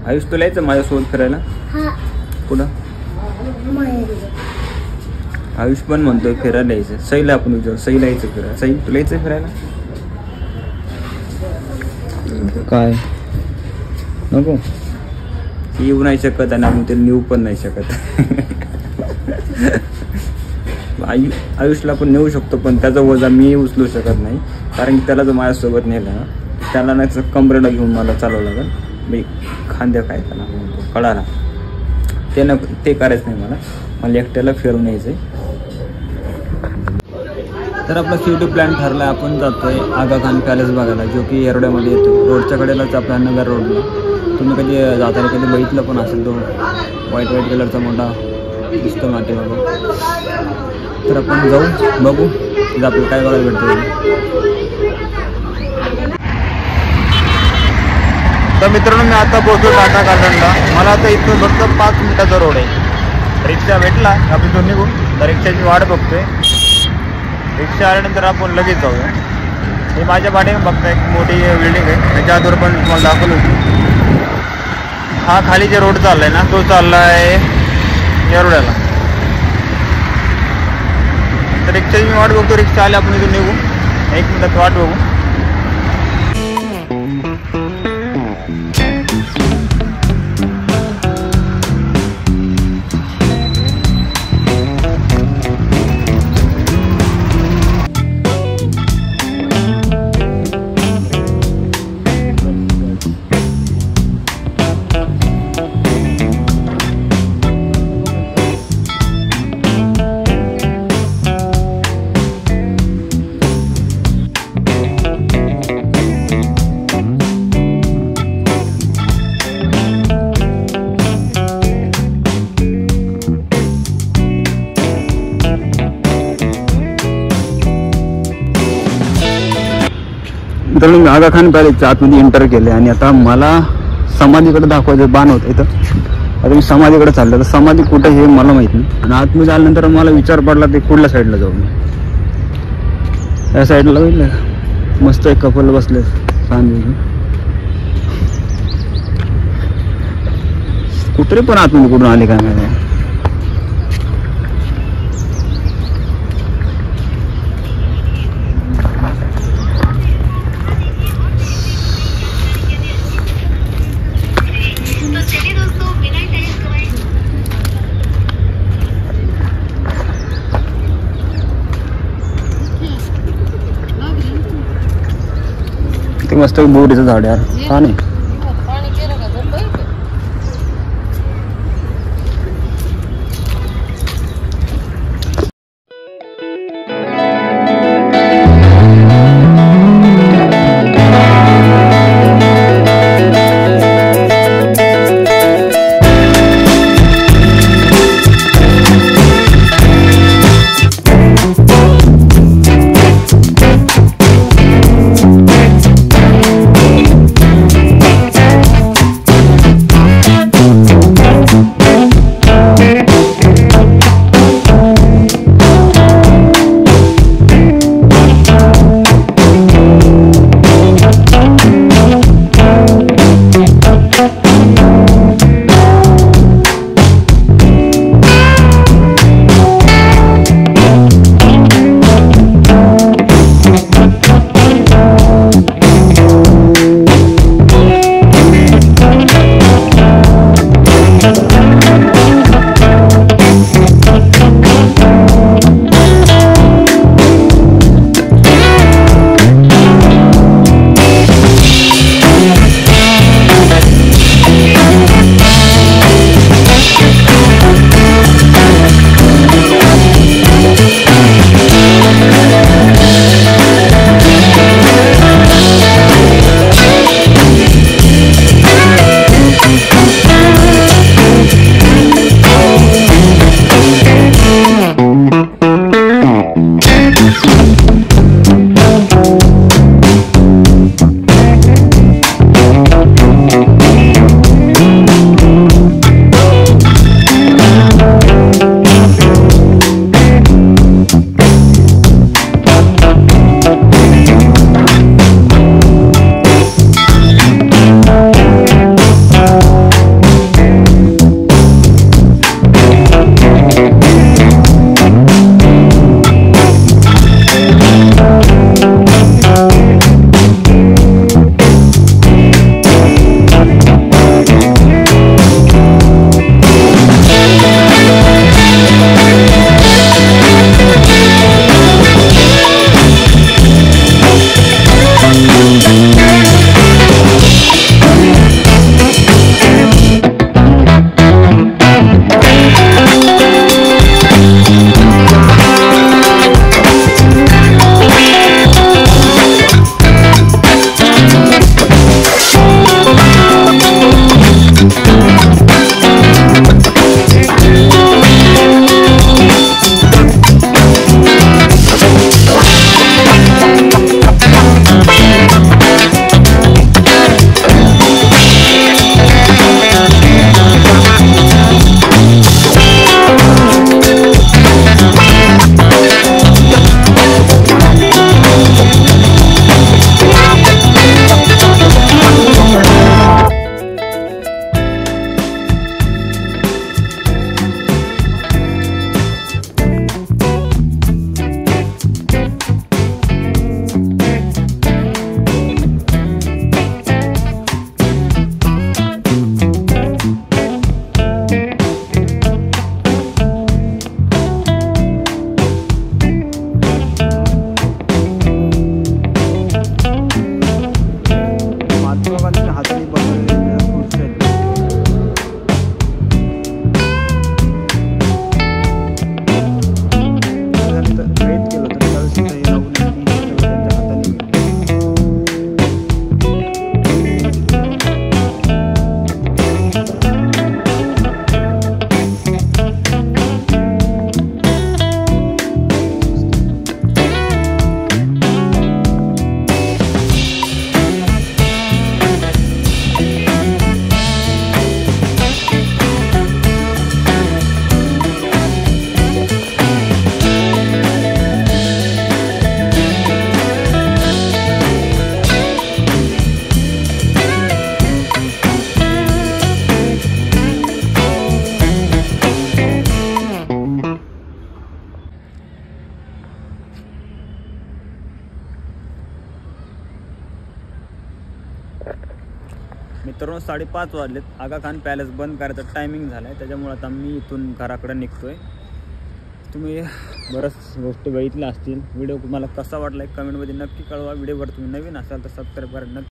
आयुष तुला यायचं माझ्यासोबत फिरायला? कुठं? आयुष पण म्हणतोय फिरायला यायचं. सईला आपण विचारू, सईला यायचं फिरायला. सई तुला यायचं फिरायला? काय नको? येऊ नाही शकत आणि आपण ते नेऊ पण नाही शकत. आयुषला पण नेऊ शकतो पण त्याचा वजा मी उचलू शकत नाही, कारण की त्याला जर माझ्यासोबत नेलं ना त्याला नाही कमरेला घेऊन मला चालवं लागेल. मी खांद्या काय त्याला कळाला ते करायचं नाही. मला एकट्याला फिरून यायचं आहे. तर आपला शेवटी प्लॅन ठरला. आपण जातोय आगा खान पॅलेस बघायला, जो की येरवड्यामध्ये येतो. रोडच्या कडेलाच आपला नगर रोडला. तुम्ही कधी जाताना कधी बघितलं पण असेल, तो व्हाईट कलरचा मोठा दिसतो माटेमध्ये. तर आपण जाऊ बघू आपल्याला काय बघायला भेटतं. तर मित्रांनो मी आता पोहोचलो टाटा गार्डनला. मला आता इथून फक्त 5 मिनिटाचा रोड आहे. रिक्षा भेटला आपण इथून निघू. तर रिक्षाची वाट बघतोय. रिक्षा आल्यानंतर आपण लगेच जाऊया. हे माझ्या पाठीमागे बघता एक मोठी बिल्डिंग आहे, त्याच्या आतवर पण तुम्हाला दाखवलं होती. हा खाली जे रोड चाललाय ना तो चालला आहे येरवड्याला. तर रिक्षाची मी वाट बघतो. रिक्षा आली आपण इथून निघू. 1 मिनिटात वाट बघू. तर मी आगा खान पॅलेसच्या आतमध्ये एंटर केले आणि आता मला समाधीकडे दाखवायचं बाण होतं इथं. आता मी समाधीकडे चाललो. तर समाधी कुठे हे मला माहित नाही. आणि आतमध्ये आल्यानंतर मला विचार पडला ते कुठल्या साईडला जाऊ मी. या साईडला बघितलं मस्त एक कपल बसले छान. कुत्रे पण आतमध्ये कुठून आले काय माहिती. मस्त बोरीचं झाड यार, छान आहे. मित्रांनो 5:30 वाजलेत. आगा खान पॅलेस बंद करायचा टायमिंग झाला आहे, त्याच्यामुळे आता मी इथून घराकडे निघतो आहे. तुम्ही बऱ्याच गोष्टी बघितल्या असतील. व्हिडिओ तुम्हाला कसा वाटला कमेंटमध्ये नक्की कळवा. व्हिडिओवर तुम्ही नवीन असाल तर सबस्क्राईब करा नक्की.